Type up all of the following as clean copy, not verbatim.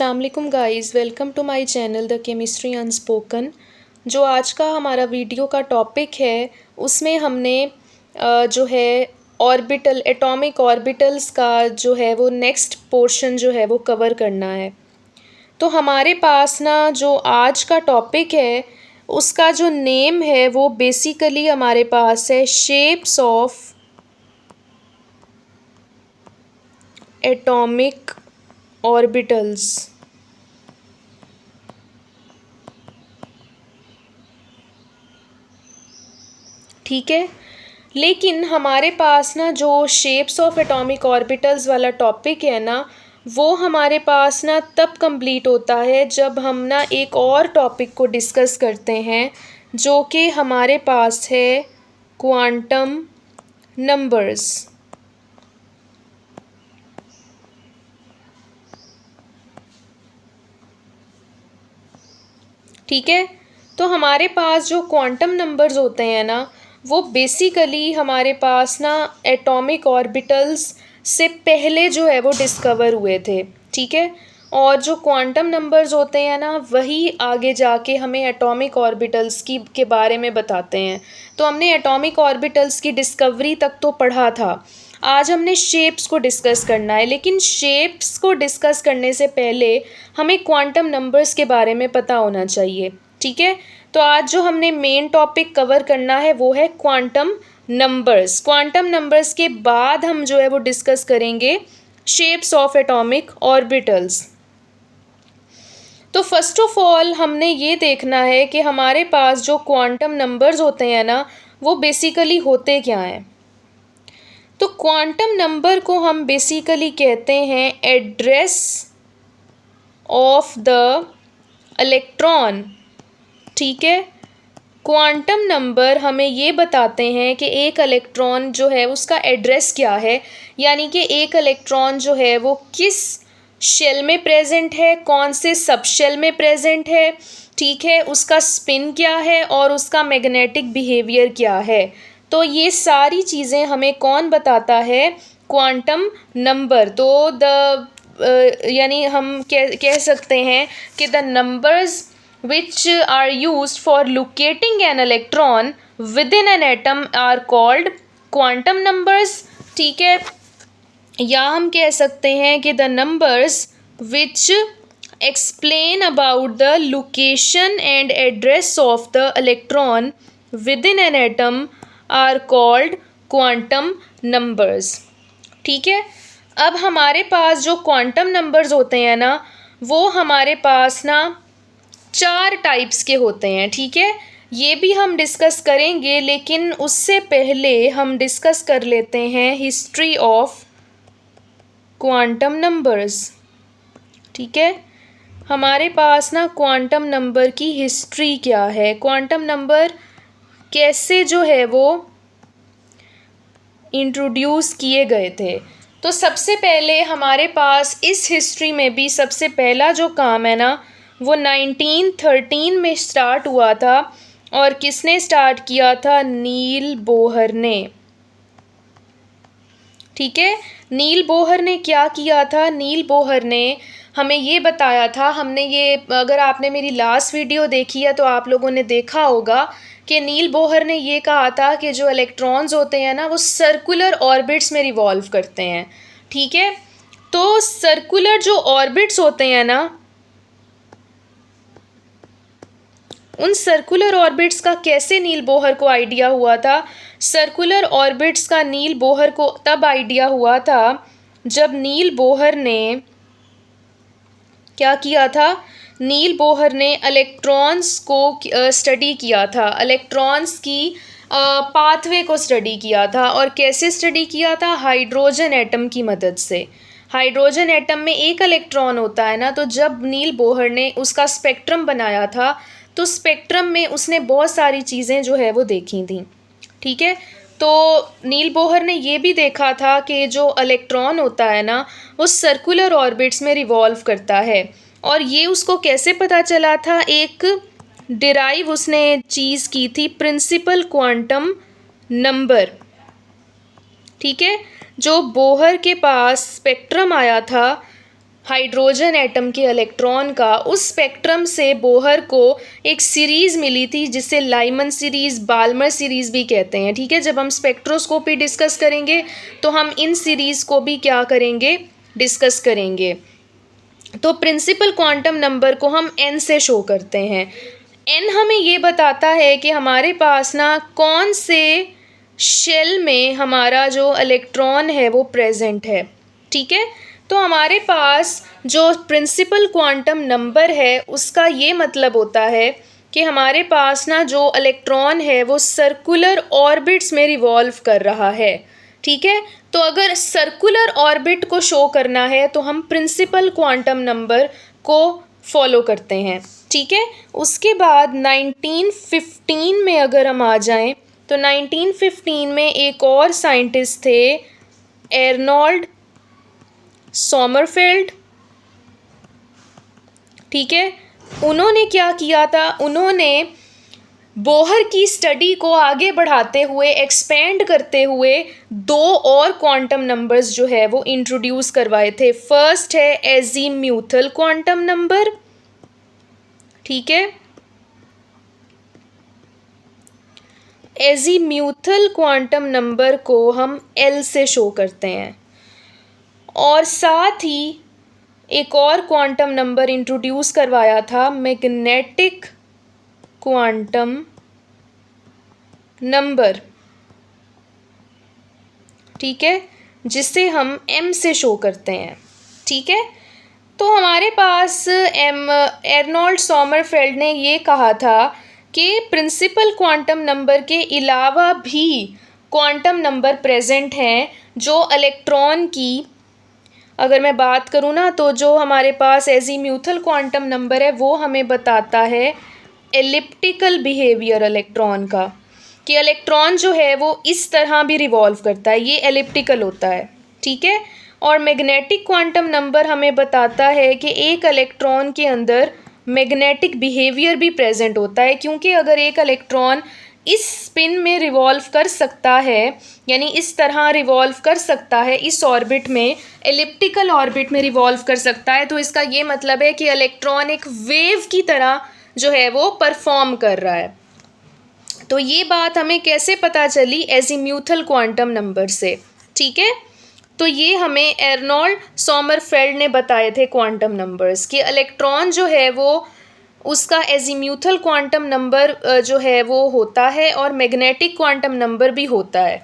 अस्सलाम वालेकुम guys, welcome to my channel the chemistry unspoken. जो आज का हमारा वीडियो का टॉपिक है उसमें हमने जो है ऑर्बिटल एटॉमिक ऑर्बिटल्स का जो है वो नेक्स्ट पोर्शन जो है वो कवर करना है। तो हमारे पास ना जो आज का टॉपिक है उसका जो नेम है वो बेसिकली हमारे पास है शेप्स ऑफ एटॉमिक ऑर्बिटल्स। ठीक है, लेकिन हमारे पास ना जो शेप्स ऑफ एटॉमिक ऑर्बिटल्स वाला टॉपिक है ना वो हमारे पास ना तब कंप्लीट होता है जब हम ना एक और टॉपिक को डिस्कस करते हैं जो कि हमारे पास है क्वांटम नंबर्स। ठीक है, तो हमारे पास जो क्वांटम नंबर्स होते हैं ना वो बेसिकली हमारे पास ना एटॉमिक ऑर्बिटल्स से पहले जो है वो डिस्कवर हुए थे। ठीक है, और जो क्वांटम नंबर्स होते हैं ना वही आगे जाके हमें एटॉमिक ऑर्बिटल्स की के बारे में बताते हैं। तो हमने एटॉमिक ऑर्बिटल्स की डिस्कवरी तक तो पढ़ा था। आज हमने शेप्स को डिस्कस करना है, लेकिन शेप्स को डिस्कस करने से पहले हमें क्वांटम नंबर्स के बारे में पता होना चाहिए। ठीक है, तो आज जो हमने मेन टॉपिक कवर करना है वो है क्वांटम नंबर्स। क्वांटम नंबर्स के बाद हम जो है वो डिस्कस करेंगे शेप्स ऑफ एटॉमिक ऑर्बिटल्स। तो फर्स्ट ऑफ ऑल हमने ये देखना है कि हमारे पास जो क्वांटम नंबर्स होते हैं ना वो बेसिकली होते क्या हैं। तो क्वांटम नंबर को हम बेसिकली कहते हैं एड्रेस ऑफ द इलेक्ट्रॉन। ठीक है, क्वांटम नंबर हमें ये बताते हैं कि एक इलेक्ट्रॉन जो है उसका एड्रेस क्या है, यानी कि एक इलेक्ट्रॉन जो है वो किस शेल में प्रेजेंट है, कौन से सब शेल में प्रेजेंट है। ठीक है, उसका स्पिन क्या है और उसका मैग्नेटिक बिहेवियर क्या है। तो ये सारी चीज़ें हमें कौन बताता है, क्वांटम नंबर। तो यानी हम कह सकते हैं कि the numbers which are used for locating an electron within an atom are called quantum numbers। ठीक है, या हम कह सकते हैं कि the numbers which explain about the location and address of the electron within an atom are called quantum numbers। ठीक है, अब हमारे पास जो क्वांटम नंबर्स होते हैं ना वो हमारे पास ना 4 टाइप्स के होते हैं। ठीक है, ये भी हम डिस्कस करेंगे, लेकिन उससे पहले हम डिस्कस कर लेते हैं हिस्ट्री ऑफ क्वांटम नंबर्स। ठीक है, हमारे पास ना क्वांटम नंबर की हिस्ट्री क्या है, क्वांटम नंबर कैसे जो है वो इंट्रोड्यूस किए गए थे। तो सबसे पहले हमारे पास इस हिस्ट्री में भी सबसे पहला जो काम है ना वो 1913 में स्टार्ट हुआ था। और किसने स्टार्ट किया था, नील बोहर ने। ठीक है, नील बोहर ने क्या किया था, नील बोहर ने हमें ये बताया था, हमने ये अगर आपने मेरी लास्ट वीडियो देखी है तो आप लोगों ने देखा होगा कि नील बोहर ने ये कहा था कि जो इलेक्ट्रॉन्स होते हैं ना वो सर्कुलर ऑर्बिट्स में रिवॉल्व करते हैं। ठीक है, तो सर्कुलर जो ऑर्बिट्स होते हैं ना उन सर्कुलर ऑर्बिट्स का कैसे नील बोहर को आइडिया हुआ था। सर्कुलर ऑर्बिट्स का नील बोहर को तब आइडिया हुआ था जब नील बोहर ने क्या किया था, नील बोहर ने इलेक्ट्रॉन्स को स्टडी किया था, इलेक्ट्रॉन्स की पाथवे को स्टडी किया था। और कैसे स्टडी किया था, हाइड्रोजन एटम की मदद से। हाइड्रोजन एटम में एक इलेक्ट्रॉन होता है ना, तो जब नील बोहर ने उसका स्पेक्ट्रम बनाया था तो स्पेक्ट्रम में उसने बहुत सारी चीज़ें जो है वो देखी थी। ठीक है, तो नील बोहर ने ये भी देखा था कि जो इलेक्ट्रॉन होता है ना वो सर्कुलर ऑर्बिट्स में रिवॉल्व करता है। और ये उसको कैसे पता चला था, एक डिराइव उसने चीज़ की थी, प्रिंसिपल क्वांटम नंबर। ठीक है, जो बोहर के पास स्पेक्ट्रम आया था हाइड्रोजन एटम के इलेक्ट्रॉन का, उस स्पेक्ट्रम से बोहर को एक सीरीज़ मिली थी जिसे लाइमन सीरीज़, बाल्मर सीरीज़ भी कहते हैं। ठीक है, जब हम स्पेक्ट्रोस्कोपी डिस्कस करेंगे तो हम इन सीरीज़ को भी क्या करेंगे, डिस्कस करेंगे। तो प्रिंसिपल क्वांटम नंबर को हम n से शो करते हैं। n हमें ये बताता है कि हमारे पास ना कौन से शेल में हमारा जो इलेक्ट्रॉन है वो प्रेजेंट है। ठीक है, तो हमारे पास जो प्रिंसिपल क्वांटम नंबर है उसका ये मतलब होता है कि हमारे पास ना जो इलेक्ट्रॉन है वो सर्कुलर ऑर्बिट्स में रिवॉल्व कर रहा है। ठीक है, तो अगर सर्कुलर ऑर्बिट को शो करना है तो हम प्रिंसिपल क्वांटम नंबर को फॉलो करते हैं। ठीक है, उसके बाद 1915 में अगर हम आ जाएं तो 1915 में एक और साइंटिस्ट थे, एर्नोल्ड सोमरफेल्ड। ठीक है, उन्होंने क्या किया था, उन्होंने बोहर की स्टडी को आगे बढ़ाते हुए, एक्सपेंड करते हुए दो और क्वांटम नंबर्स जो है वो इंट्रोड्यूस करवाए थे। फर्स्ट है एजीम्यूथल क्वांटम नंबर। ठीक है, एजीम्यूथल क्वांटम नंबर को हम L से शो करते हैं। और साथ ही एक और क्वांटम नंबर इंट्रोड्यूस करवाया था, मैग्नेटिक क्वांटम नंबर। ठीक है, जिसे हम M से शो करते हैं। ठीक है, तो हमारे पास एर्नोल्ड सोमरफेल्ड ने ये कहा था कि प्रिंसिपल क्वांटम नंबर के अलावा भी क्वांटम नंबर प्रेजेंट हैं जो इलेक्ट्रॉन की, अगर मैं बात करूँ ना, तो जो हमारे पास एजीम्यूथल क्वांटम नंबर है वो हमें बताता है एलिप्टिकल बिहेवियर इलेक्ट्रॉन का, कि इलेक्ट्रॉन जो है वो इस तरह भी रिवॉल्व करता है, ये एलिप्टिकल होता है। ठीक है, और मैग्नेटिक क्वांटम नंबर हमें बताता है कि एक इलेक्ट्रॉन के अंदर मैग्नेटिक बिहेवियर भी प्रेजेंट होता है, क्योंकि अगर एक इलेक्ट्रॉन इस स्पिन में रिवॉल्व कर सकता है, यानी इस तरह रिवॉल्व कर सकता है, इस ऑर्बिट में, एलिप्टिकल ऑर्बिट में रिवॉल्व कर सकता है, तो इसका ये मतलब है कि इलेक्ट्रॉन एक वेव की तरह जो है वो परफॉर्म कर रहा है। तो ये बात हमें कैसे पता चली, एजीम्यूथल क्वांटम नंबर से। ठीक है, तो ये हमें एर्नोल्ड सोमरफेल्ड ने बताए थे क्वांटम नंबर्स, कि इलेक्ट्रॉन जो है वो उसका एजीम्यूथल क्वांटम नंबर जो है वो होता है और मैग्नेटिक क्वांटम नंबर भी होता है।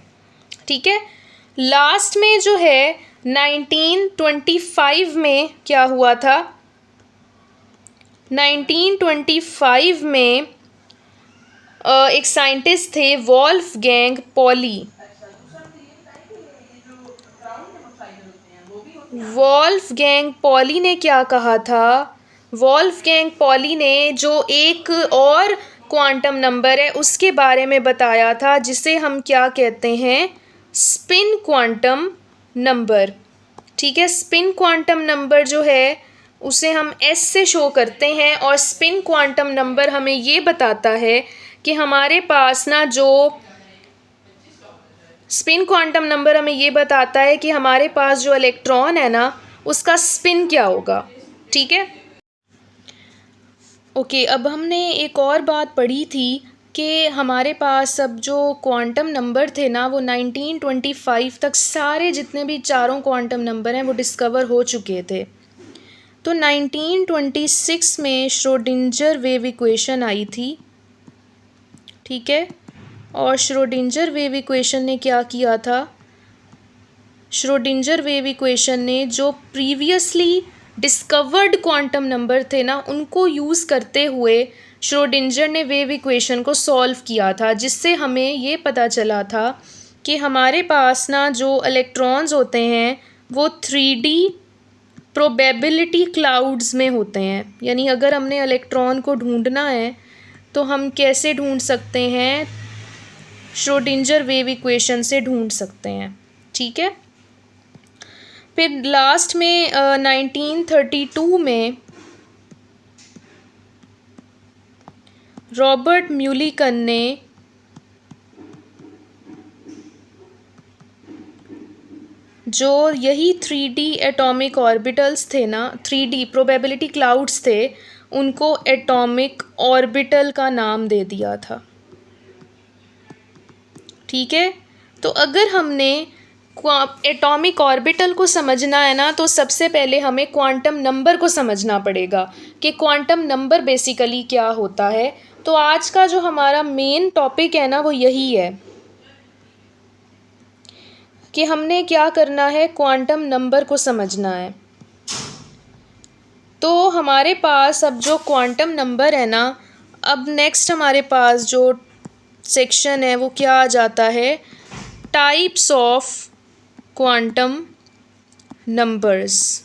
ठीक है, लास्ट में जो है 1925 में क्या हुआ था, 1925 में एक साइंटिस्ट थे वॉल्फगैंग पॉली। वॉल्फगैंग पॉली ने क्या कहा था, वॉल्फगैंग पॉली ने जो एक और क्वांटम नंबर है उसके बारे में बताया था, जिसे हम क्या कहते हैं, स्पिन क्वांटम नंबर। ठीक है, स्पिन क्वांटम नंबर जो है उसे हम S से शो करते हैं, और स्पिन क्वांटम नंबर हमें ये बताता है कि हमारे पास ना जो स्पिन क्वांटम नंबर हमें ये बताता है कि हमारे पास जो इलेक्ट्रॉन है ना उसका स्पिन क्या होगा। ठीक है, ओके, अब हमने एक और बात पढ़ी थी कि हमारे पास अब जो क्वांटम नंबर थे ना वो 1925 तक सारे जितने भी चारों क्वांटम नंबर हैं वो डिस्कवर हो चुके थे। तो 1926 में श्रोडिंजर वेव इक्वेशन आई थी। ठीक है, और श्रोडिंजर वेव इक्वेशन ने क्या किया था, श्रोडिंजर वेव इक्वेशन ने जो प्रीवियसली डिस्कवर्ड क्वांटम नंबर थे ना उनको यूज़ करते हुए श्रोडिंजर ने वेव इक्वेशन को सॉल्व किया था, जिससे हमें ये पता चला था कि हमारे पास ना जो इलेक्ट्रॉन्स होते हैं वो 3D प्रोबेबिलिटी क्लाउड्स में होते हैं। यानी अगर हमने इलेक्ट्रॉन को ढूंढना है तो हम कैसे ढूंढ सकते हैं, श्रोडिंजर वेव इक्वेशन से ढूंढ सकते हैं। ठीक है, फिर लास्ट में 1932 में रॉबर्ट म्यूलिकन जो यही 3D एटॉमिक ऑर्बिटल्स थे ना, 3D प्रोबेबिलिटी क्लाउड्स थे, उनको एटॉमिक ऑर्बिटल का नाम दे दिया था। ठीक है, तो अगर हमने एटॉमिक ऑर्बिटल को समझना है ना, तो सबसे पहले हमें क्वांटम नंबर को समझना पड़ेगा कि क्वांटम नंबर बेसिकली क्या होता है। तो आज का जो हमारा मेन टॉपिक है ना, वो यही है कि हमने क्या करना है, क्वांटम नंबर को समझना है। तो हमारे पास अब जो क्वांटम नंबर है ना, अब नेक्स्ट हमारे पास जो सेक्शन है वो क्या आ जाता है, टाइप्स ऑफ क्वांटम नंबर्स।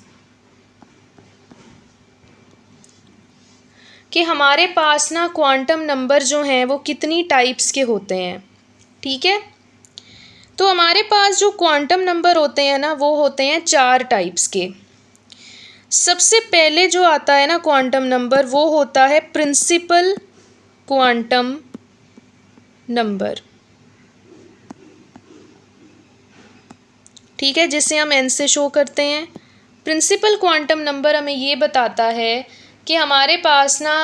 कि हमारे पास ना क्वांटम नंबर जो हैं वो कितनी टाइप्स के होते हैं। ठीक है, तो हमारे पास जो क्वांटम नंबर होते हैं ना, वो होते हैं 4 टाइप्स के। सबसे पहले जो आता है ना क्वांटम नंबर, वो होता है प्रिंसिपल क्वांटम नंबर। ठीक है, जिसे हम n से शो करते हैं। प्रिंसिपल क्वांटम नंबर हमें ये बताता है कि हमारे पास ना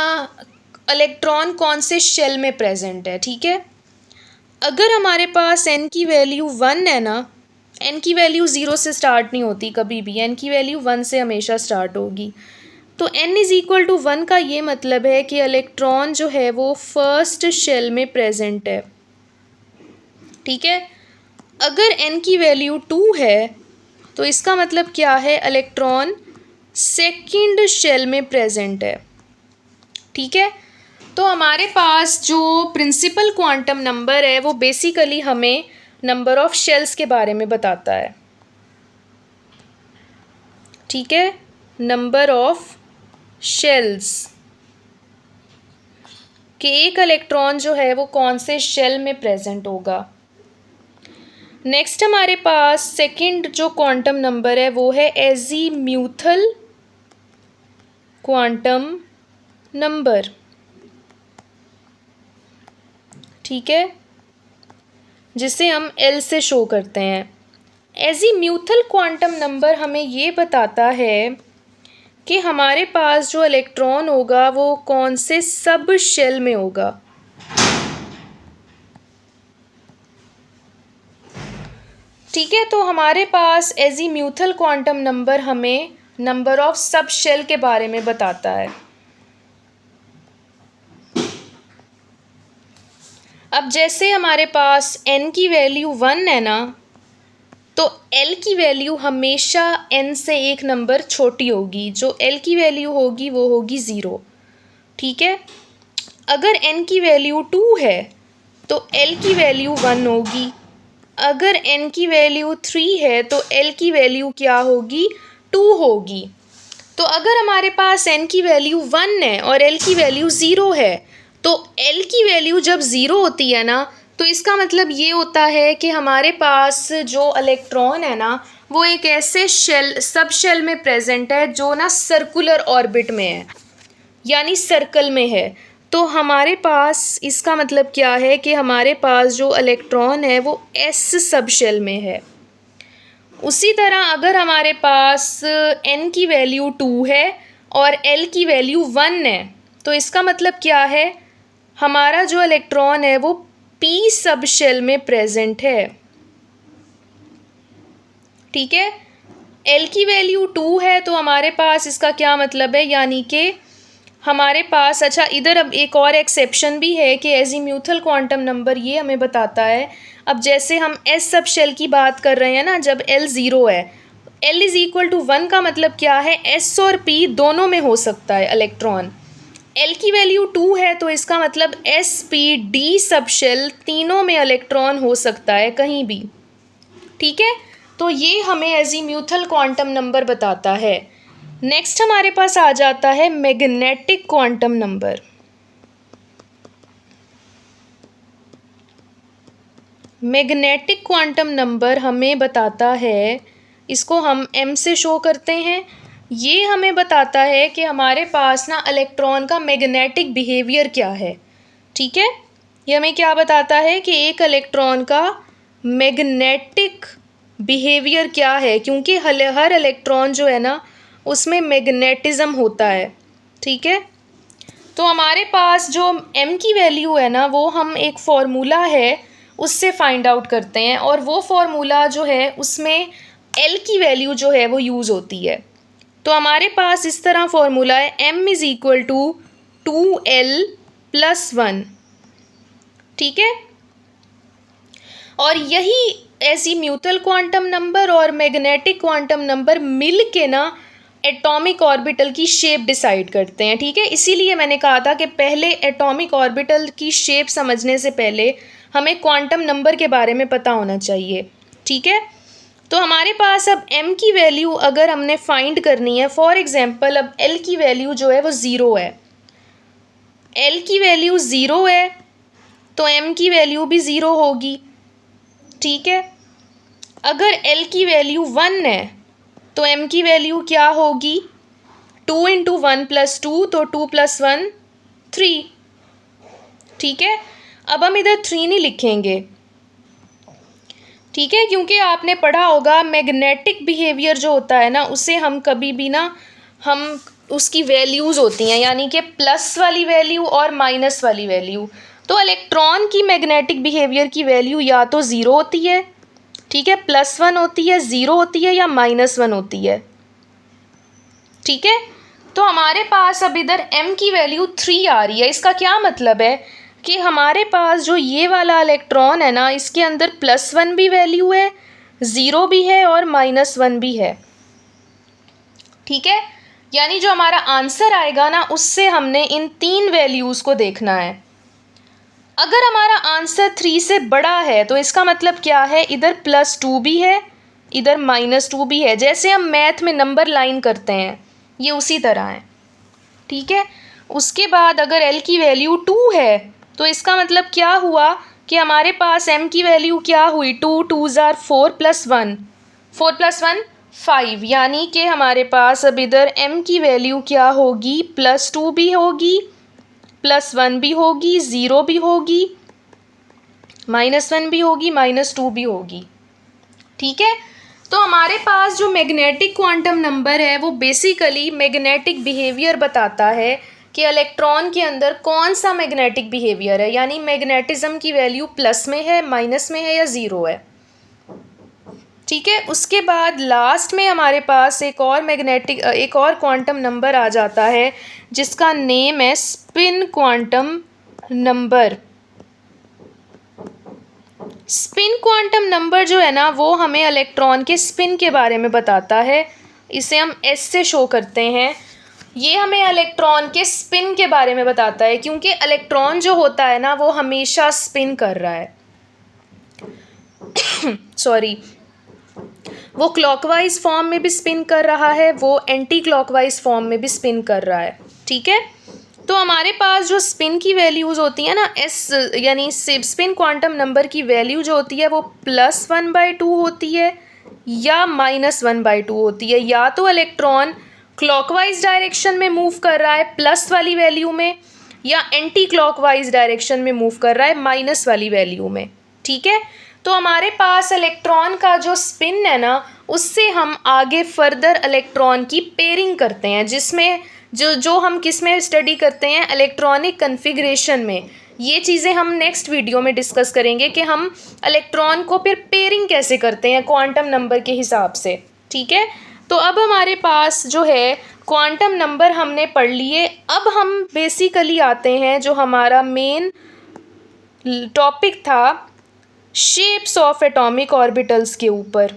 इलेक्ट्रॉन कौन से शेल में प्रेजेंट है। ठीक है, अगर हमारे पास n की वैल्यू 1 है ना, n की वैल्यू 0 से स्टार्ट नहीं होती कभी भी, n की वैल्यू 1 से हमेशा स्टार्ट होगी। तो n इज़ इक्वल टू 1 का ये मतलब है कि इलेक्ट्रॉन जो है वो फर्स्ट शेल में प्रेजेंट है। ठीक है, अगर n की वैल्यू 2 है तो इसका मतलब क्या है, इलेक्ट्रॉन सेकंड शेल में प्रेजेंट है। ठीक है, तो हमारे पास जो प्रिंसिपल क्वांटम नंबर है वो बेसिकली हमें नंबर ऑफ शेल्स के बारे में बताता है। ठीक है, नंबर ऑफ शेल्स, कि एक इलेक्ट्रॉन जो है वो कौन से शेल में प्रेजेंट होगा। नेक्स्ट हमारे पास सेकंड जो क्वांटम नंबर है वो है एजीम्यूथल क्वांटम नंबर। ठीक है, जिसे हम L से शो करते हैं। एजीम्यूथल क्वांटम नंबर हमें ये बताता है कि हमारे पास जो इलेक्ट्रॉन होगा वो कौन से सब शेल में होगा। ठीक है, तो हमारे पास एजीम्यूथल क्वांटम नंबर हमें नंबर ऑफ सब शेल के बारे में बताता है। अब जैसे हमारे पास n की वैल्यू 1 है ना, तो L की वैल्यू हमेशा n से एक नंबर छोटी होगी। जो L की वैल्यू होगी वो होगी 0। ठीक है, अगर n की वैल्यू 2 है तो L की वैल्यू 1 होगी। अगर n की वैल्यू 3 है तो L की वैल्यू क्या होगी, 2 होगी। तो अगर हमारे पास n की वैल्यू 1 है और L की वैल्यू 0 है, तो L की वैल्यू जब 0 होती है ना, तो इसका मतलब ये होता है कि हमारे पास जो इलेक्ट्रॉन है ना, वो एक ऐसे सब शेल में प्रेजेंट है जो ना सर्कुलर ऑर्बिट में है, यानी सर्कल में है। तो हमारे पास इसका मतलब क्या है कि हमारे पास जो इलेक्ट्रॉन है वो s सब शेल में है। उसी तरह अगर हमारे पास n की वैल्यू 2 है और L की वैल्यू 1 है, तो इसका मतलब क्या है, हमारा जो इलेक्ट्रॉन है वो p सब शेल में प्रेजेंट है। ठीक है, L की वैल्यू 2 है तो हमारे पास इसका क्या मतलब है, यानी कि हमारे पास, अच्छा इधर अब एक और एक्सेप्शन भी है कि एजीम्यूथल क्वांटम नंबर ये हमें बताता है, अब जैसे हम S सब शेल की बात कर रहे हैं ना, जब L 0 है, L इज़ इक्वल टू 1 का मतलब क्या है, S और P दोनों में हो सकता है इलेक्ट्रॉन। L की वैल्यू 2 है तो इसका मतलब S P D subshell तीनों में इलेक्ट्रॉन हो सकता है कहीं भी। ठीक है, तो ये हमें एजीम्यूथल क्वांटम नंबर बताता है। नेक्स्ट हमारे पास आ जाता है magnetic quantum number. Magnetic quantum number हमें बताता है, इसको हम m से शो करते हैं। ये हमें बताता है कि हमारे पास ना इलेक्ट्रॉन का मैग्नेटिक बिहेवियर क्या है। ठीक है, ये हमें क्या बताता है कि एक इलेक्ट्रॉन का मैग्नेटिक बिहेवियर क्या है, क्योंकि हर इलेक्ट्रॉन जो है ना उसमें मैग्नेटिज्म होता है। ठीक है, तो हमारे पास जो m की वैल्यू है ना वो हम एक फॉर्मूला है उससे फाइंड आउट करते हैं, और वो फॉर्मूला जो है उसमें l की वैल्यू जो है वो यूज़ होती है। तो हमारे पास इस तरह फॉर्मूला है m is equal to 2l+1। ठीक है, और यही ऐसी म्यूचुअल क्वांटम नंबर और मैग्नेटिक क्वांटम नंबर मिल के ना एटॉमिक ऑर्बिटल की शेप डिसाइड करते हैं। ठीक है, इसीलिए मैंने कहा था कि पहले एटॉमिक ऑर्बिटल की शेप समझने से पहले हमें क्वांटम नंबर के बारे में पता होना चाहिए। ठीक है, तो हमारे पास अब m की वैल्यू अगर हमने फाइंड करनी है, फॉर एग्जांपल अब l की वैल्यू जो है वो 0 है, l की वैल्यू 0 है तो m की वैल्यू भी 0 होगी। ठीक है, अगर l की वैल्यू 1 है तो m की वैल्यू क्या होगी, 2 × 1 + 2 तो 2 + 1 3। ठीक है, अब हम इधर 3 नहीं लिखेंगे। ठीक है, क्योंकि आपने पढ़ा होगा मैग्नेटिक बिहेवियर जो होता है ना उसे हम कभी भी ना हम उसकी वैल्यूज़ होती हैं, यानी कि प्लस वाली वैल्यू और माइनस वाली वैल्यू। तो इलेक्ट्रॉन की मैग्नेटिक बिहेवियर की वैल्यू या तो 0 होती है, ठीक है, +1 होती है, 0 होती है, या -1 होती है। ठीक है, तो हमारे पास अब इधर m की वैल्यू 3 आ रही है। इसका क्या मतलब है कि हमारे पास जो ये वाला इलेक्ट्रॉन है ना इसके अंदर +1 भी वैल्यू है, 0 भी है और -1 भी है। ठीक है, यानी जो हमारा आंसर आएगा ना उससे हमने इन 3 वैल्यूज़ को देखना है। अगर हमारा आंसर 3 से बड़ा है तो इसका मतलब क्या है, इधर +2 भी है, इधर -2 भी है। जैसे हम मैथ में नंबर लाइन करते हैं ये उसी तरह है। ठीक है, उसके बाद अगर l की वैल्यू 2 है तो इसका मतलब क्या हुआ कि हमारे पास m की वैल्यू क्या हुई, 2 2 ज़ार 4 + 1, 4 + 1 5, यानी कि हमारे पास अब इधर m की वैल्यू क्या होगी, +2 भी होगी, +1 भी होगी, 0 भी होगी, -1 भी होगी, -2 भी होगी। ठीक है, तो हमारे पास जो मैग्नेटिक क्वांटम नंबर है वो बेसिकली मैग्नेटिक बिहेवियर बताता है कि इलेक्ट्रॉन के अंदर कौन सा मैग्नेटिक बिहेवियर है, यानी मैग्नेटिज्म की वैल्यू प्लस में है, माइनस में है, या 0 है। ठीक है, उसके बाद लास्ट में हमारे पास एक और क्वांटम नंबर आ जाता है जिसका नेम है spin quantum number. Spin quantum number जो है ना वो हमें इलेक्ट्रॉन के स्पिन के बारे में बताता है। इसे हम S से शो करते हैं। ये हमें इलेक्ट्रॉन के स्पिन के बारे में बताता है, क्योंकि इलेक्ट्रॉन जो होता है ना वो हमेशा स्पिन कर रहा है सॉरी, वो क्लॉकवाइज फॉर्म में भी स्पिन कर रहा है, वो एंटी क्लॉकवाइज फॉर्म में भी स्पिन कर रहा है। ठीक है, तो हमारे पास जो स्पिन की वैल्यूज़ होती हैं ना एस, यानी स्पिन क्वांटम नंबर की वैल्यू जो होती है वो +1/2 होती है या -1/2 होती है। या तो इलेक्ट्रॉन क्लॉकवाइज डायरेक्शन में मूव कर रहा है प्लस वाली वैल्यू में, या एंटी क्लॉकवाइज डायरेक्शन में मूव कर रहा है माइनस वाली वैल्यू में। ठीक है, तो हमारे पास इलेक्ट्रॉन का जो स्पिन है ना उससे हम आगे फर्दर इलेक्ट्रॉन की पेयरिंग करते हैं, जिसमें जो हम किस में स्टडी करते हैं, इलेक्ट्रॉनिक कन्फिग्रेशन में। ये चीज़ें हम नेक्स्ट वीडियो में डिस्कस करेंगे कि हम इलेक्ट्रॉन को फिर पेयरिंग कैसे करते हैं क्वांटम नंबर के हिसाब से। ठीक है, तो अब हमारे पास जो है क्वांटम नंबर हमने पढ़ लिए। अब हम बेसिकली आते हैं जो हमारा मेन टॉपिक था शेप्स ऑफ एटॉमिक ऑर्बिटल्स के ऊपर।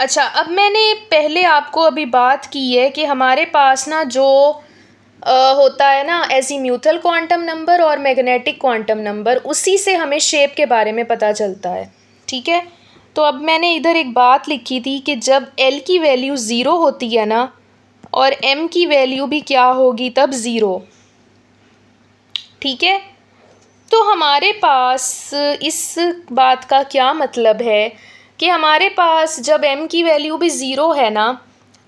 अच्छा, अब मैंने पहले आपको अभी बात की है कि हमारे पास ना जो होता है ना एजीम्यूथल क्वांटम नंबर और मैग्नेटिक क्वांटम नंबर, उसी से हमें शेप के बारे में पता चलता है। ठीक है, तो अब मैंने इधर एक बात लिखी थी कि जब L की वैल्यू 0 होती है ना और M की वैल्यू भी क्या होगी तब 0। ठीक है, तो हमारे पास इस बात का क्या मतलब है कि हमारे पास जब m की वैल्यू भी 0 है ना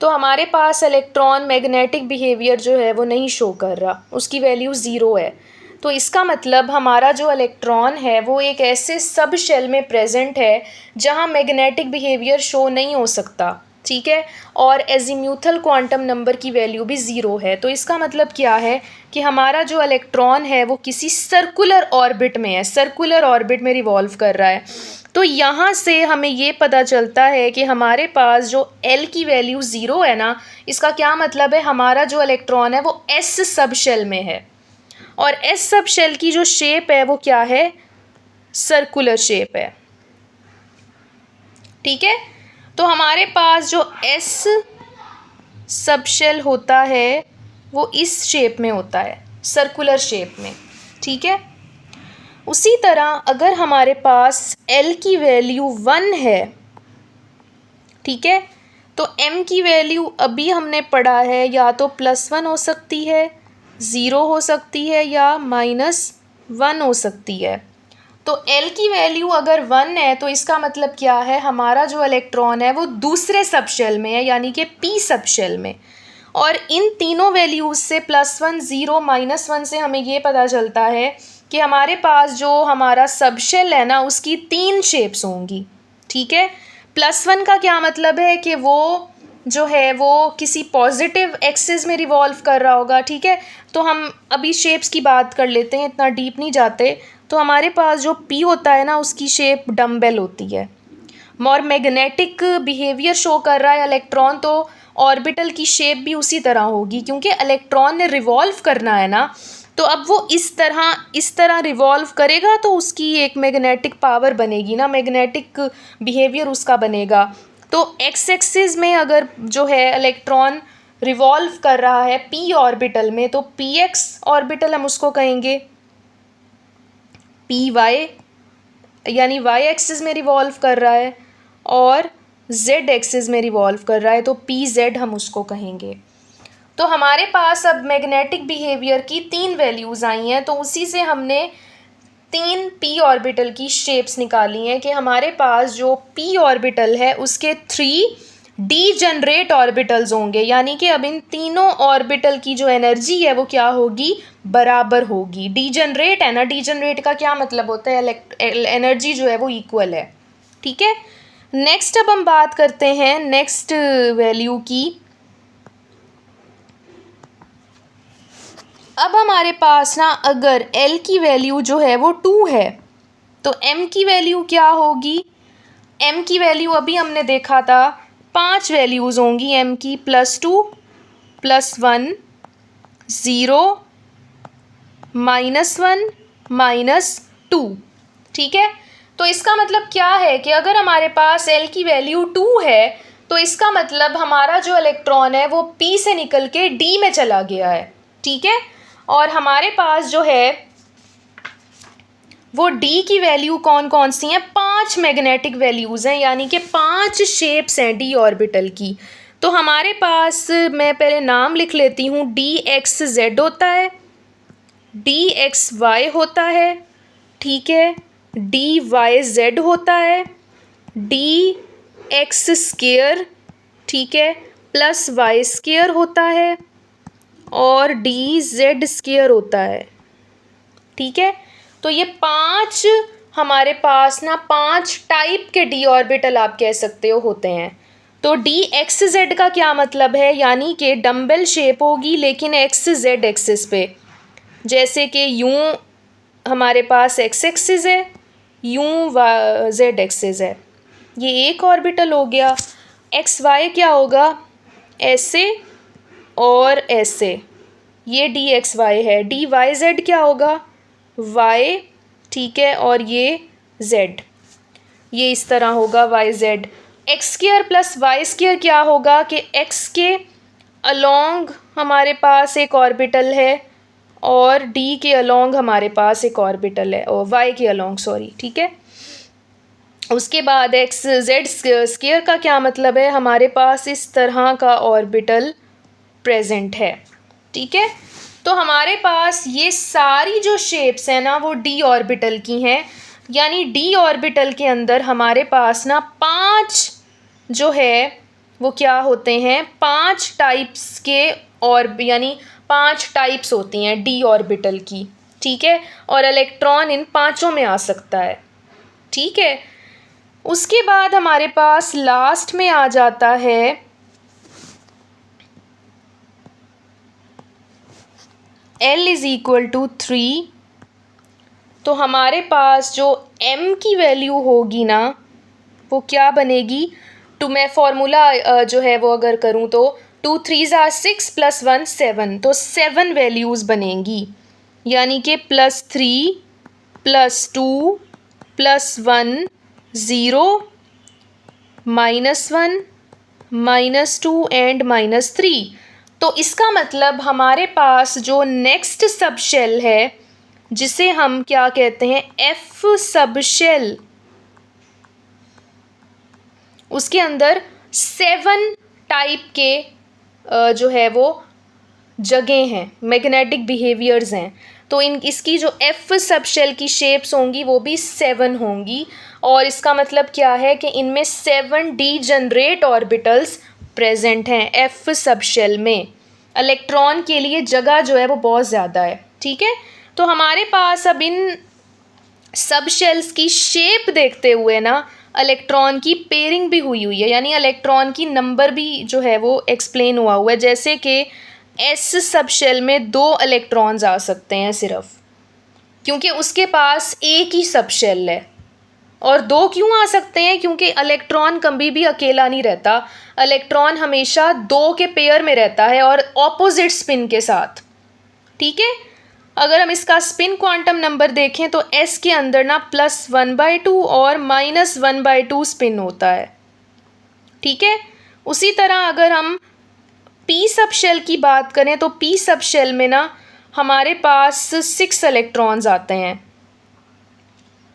तो हमारे पास इलेक्ट्रॉन मैग्नेटिक बिहेवियर जो है वो नहीं शो कर रहा, उसकी वैल्यू ज़ीरो है। तो इसका मतलब हमारा जो इलेक्ट्रॉन है वो एक ऐसे सब शेल में प्रेजेंट है जहाँ मैग्नेटिक बिहेवियर शो नहीं हो सकता, ठीक है। और एजीम्यूथल क्वांटम नंबर की वैल्यू भी ज़ीरो है। तो इसका मतलब क्या है कि हमारा जो इलेक्ट्रॉन है वो किसी सर्कुलर ऑर्बिट में है, सर्कुलर ऑर्बिट में रिवॉल्व कर रहा है। तो यहाँ से हमें ये पता चलता है कि हमारे पास जो L की वैल्यू ज़ीरो है ना, इसका क्या मतलब है, हमारा जो इलेक्ट्रॉन है वो S सब शेल में है। और S सब शेल की जो शेप है वो क्या है, सर्कुलर शेप है, ठीक है। तो हमारे पास जो S सब शेल होता है वो इस शेप में होता है, सर्कुलर शेप में, ठीक है। उसी तरह अगर हमारे पास L की वैल्यू 1 है, ठीक है, तो M की वैल्यू अभी हमने पढ़ा है या तो +1 हो सकती है, 0 हो सकती है या -1 हो सकती है। तो L की वैल्यू अगर 1 है तो इसका मतलब क्या है, हमारा जो इलेक्ट्रॉन है वो दूसरे सब शेल में है, यानी कि P सब शेल में। और इन तीनों वैल्यूज़ से +1, 0, -1 से हमें ये पता चलता है कि हमारे पास जो हमारा सब शेल है ना उसकी 3 शेप्स होंगी, ठीक है। +1 का क्या मतलब है कि वो जो है वो किसी पॉजिटिव एक्सिस में रिवॉल्व कर रहा होगा, ठीक है। तो हम अभी शेप्स की बात कर लेते हैं, इतना डीप नहीं जाते। तो हमारे पास जो P होता है ना उसकी शेप डम्बेल होती है। और मैग्नेटिक बिहेवियर शो कर रहा है इलेक्ट्रॉन, तो ऑर्बिटल की शेप भी उसी तरह होगी, क्योंकि इलेक्ट्रॉन ने रिवॉल्व करना है ना। तो अब वो इस तरह रिवॉल्व करेगा तो उसकी एक मैग्नेटिक पावर बनेगी ना, मैग्नेटिक बिहेवियर उसका बनेगा। तो एक्स एक्सिस में अगर जो है इलेक्ट्रॉन रिवॉल्व कर रहा है पी ऑर्बिटल में, तो पी एक्स ऑर्बिटल हम उसको कहेंगे, पी वाई यानी वाई एक्सिस में रिवॉल्व कर रहा है, और जेड एक्सिस में रिवॉल्व कर रहा है तो पी जेड हम उसको कहेंगे। तो हमारे पास अब मैग्नेटिक बिहेवियर की 3 वैल्यूज़ आई हैं, तो उसी से हमने 3 पी ऑर्बिटल की शेप्स निकाली हैं कि हमारे पास जो पी ऑर्बिटल है उसके 3 डीजनरेट ऑर्बिटल्स होंगे, यानी कि अब इन तीनों ऑर्बिटल की जो एनर्जी है वो क्या होगी, बराबर होगी। डीजनरेट है ना, डीजनरेट का क्या मतलब होता है, एनर्जी जो है वो इक्वल है, ठीक है। नेक्स्ट अब हम बात करते हैं नेक्स्ट वैल्यू की। अब हमारे पास ना अगर L की वैल्यू जो है वो 2 है तो M की वैल्यू क्या होगी, M की वैल्यू अभी हमने देखा था 5 वैल्यूज़ होंगी M की, +2, +1, 0, -1, -2, ठीक है। तो इसका मतलब क्या है कि अगर हमारे पास L की वैल्यू 2 है तो इसका मतलब हमारा जो इलेक्ट्रॉन है वो P से निकल के D में चला गया है, ठीक है। और हमारे पास जो है वो D की वैल्यू कौन कौन सी हैं, 5 मैग्नेटिक वैल्यूज़ हैं, यानी कि 5 शेप्स हैं D ऑर्बिटल की। तो हमारे पास मैं पहले नाम लिख लेती हूँ, DXZ होता है, DXY होता है, ठीक है, DYZ होता है, DX², ठीक है, +Y² होता है, और DZ² होता है, ठीक है। तो ये 5 हमारे पास ना 5 टाइप के D ऑर्बिटल आप कह सकते हो होते हैं। तो DXZ का क्या मतलब है, यानी कि डम्बल शेप होगी लेकिन XZ एक्सिस पे, जैसे कि यूं हमारे पास X एक्सिस है, यूं Z एक्सिस है, ये एक ऑर्बिटल हो गया। XY क्या होगा, ऐसे और ऐसे, ये DXY है। DYZ क्या होगा, Y, ठीक है, और ये Z, ये इस तरह होगा YZ। X² + Y² क्या होगा कि X के अलोंग हमारे पास एक ऑर्बिटल है और D के अलोंग हमारे पास एक ऑर्बिटल है, और Y के अलोंग सॉरी, ठीक है। उसके बाद XZ² का क्या मतलब है, हमारे पास इस तरह का ऑर्बिटल प्रेजेंट है, ठीक है। तो हमारे पास ये सारी जो शेप्स हैं ना वो D ऑर्बिटल की हैं, यानी D ऑर्बिटल के अंदर हमारे पास ना 5 जो है वो क्या होते हैं, 5 टाइप्स के, और यानी 5 टाइप्स होती हैं डी ऑर्बिटल की, ठीक है। और इलेक्ट्रॉन इन पांचों में आ सकता है, ठीक है। उसके बाद हमारे पास लास्ट में आ जाता है L इज़ इक्वल टू 3। तो हमारे पास जो M की वैल्यू होगी ना, वो क्या बनेगी, मैं फॉर्मूला जो है वो अगर करूँ तो 2 3 ज़ा 6 + 1 7, तो 7 वैल्यूज़ बनेंगी, यानी कि +3 +2 +1 0 -1 -2 एंड -3। तो इसका मतलब हमारे पास जो नेक्स्ट सब शेल है, जिसे हम क्या कहते हैं, एफ सब शेल, उसके अंदर 7 टाइप के जो है वो जगह हैं, मैग्नेटिक बिहेवियर्स हैं। तो इसकी जो एफ सब शेल की शेप्स होंगी वो भी 7 होंगी, और इसका मतलब क्या है कि इनमें 7 डीजनरेट ऑर्बिटल्स प्रेजेंट हैं एफ सब शेल में। इलेक्ट्रॉन के लिए जगह जो है वो बहुत ज़्यादा है, ठीक है। तो हमारे पास अब इन सब शेल्स की शेप देखते हुए ना इलेक्ट्रॉन की पेयरिंग भी हुई है, यानी इलेक्ट्रॉन की नंबर भी जो है वो एक्सप्लेन हुआ है। जैसे कि एस सब शेल में 2 इलेक्ट्रॉन्स आ सकते हैं सिर्फ, क्योंकि उसके पास एक ही सब शेल है। और 2 क्यों आ सकते हैं, क्योंकि इलेक्ट्रॉन कभी भी अकेला नहीं रहता, इलेक्ट्रॉन हमेशा 2 के पेयर में रहता है और ऑपोजिट स्पिन के साथ, ठीक है। अगर हम इसका स्पिन क्वांटम नंबर देखें तो एस के अंदर ना +1/2 और -1/2 स्पिन होता है, ठीक है। उसी तरह अगर हम पी सब शेल की बात करें तो पी सब शेल में ना हमारे पास 6 इलेक्ट्रॉन्स आते हैं,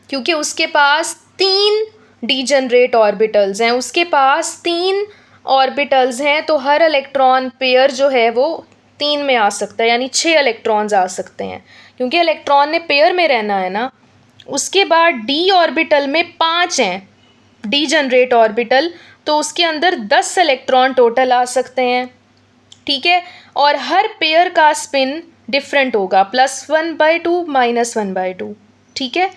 क्योंकि उसके पास 3 डीजनरेट ऑर्बिटल्स हैं, उसके पास 3 ऑर्बिटल्स हैं, तो हर इलेक्ट्रॉन पेयर जो है वो 3 में आ सकता है, यानी 6 इलेक्ट्रॉन्स आ सकते हैं, क्योंकि इलेक्ट्रॉन ने पेयर में रहना है ना। उसके बाद डी ऑर्बिटल में 5 हैं डीजनरेट ऑर्बिटल, तो उसके अंदर 10 इलेक्ट्रॉन टोटल आ सकते हैं, ठीक है। और हर पेयर का स्पिन डिफरेंट होगा, +1/2 -1/2, ठीक है।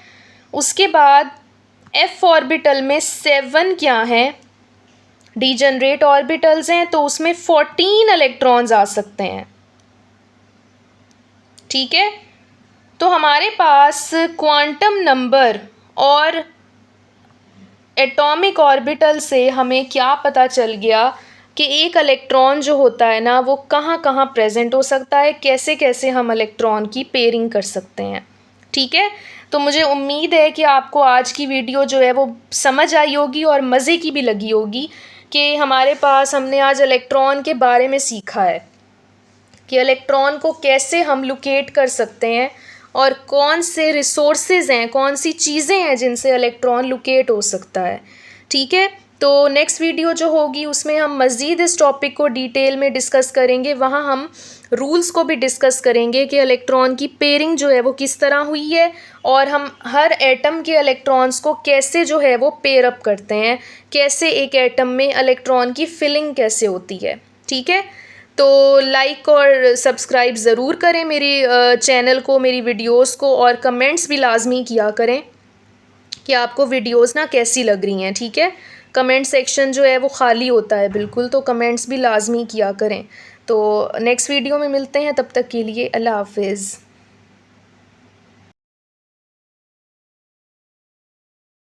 उसके बाद एफ ऑर्बिटल में 7 क्या हैं, डीजनरेट ऑर्बिटल्स हैं, तो उसमें 14 इलेक्ट्रॉन्स आ सकते हैं, ठीक है। तो हमारे पास क्वांटम नंबर और एटॉमिक ऑर्बिटल से हमें क्या पता चल गया कि एक इलेक्ट्रॉन जो होता है ना वो कहाँ कहाँ प्रेजेंट हो सकता है, कैसे कैसे हम इलेक्ट्रॉन की पेयरिंग कर सकते हैं, ठीक है। तो मुझे उम्मीद है कि आपको आज की वीडियो जो है वो समझ आई होगी और मज़े की भी लगी होगी, कि हमारे पास हमने आज इलेक्ट्रॉन के बारे में सीखा है कि इलेक्ट्रॉन को कैसे हम लोकेट कर सकते हैं और कौन से रिसोर्सेज हैं, कौन सी चीज़ें हैं जिनसे इलेक्ट्रॉन लोकेट हो सकता है, ठीक है। तो नेक्स्ट वीडियो जो होगी उसमें हम मज़ीद इस टॉपिक को डिटेल में डिस्कस करेंगे, वहाँ हम रूल्स को भी डिस्कस करेंगे कि इलेक्ट्रॉन की पेयरिंग जो है वो किस तरह हुई है, और हम हर एटम के इलेक्ट्रॉन्स को कैसे जो है वो पेयर अप करते हैं, कैसे एक एटम में इलेक्ट्रॉन की फिलिंग कैसे होती है, ठीक है। तो लाइक और सब्सक्राइब ज़रूर करें मेरी चैनल को, मेरी वीडियोस को, और कमेंट्स भी लाजमी किया करें कि आपको वीडियोस ना कैसी लग रही हैं, ठीक है। कमेंट सेक्शन जो है वो खाली होता है बिल्कुल, तो कमेंट्स भी लाजमी किया करें। तो नेक्स्ट वीडियो में मिलते हैं, तब तक के लिए अल्लाह हाफिज़।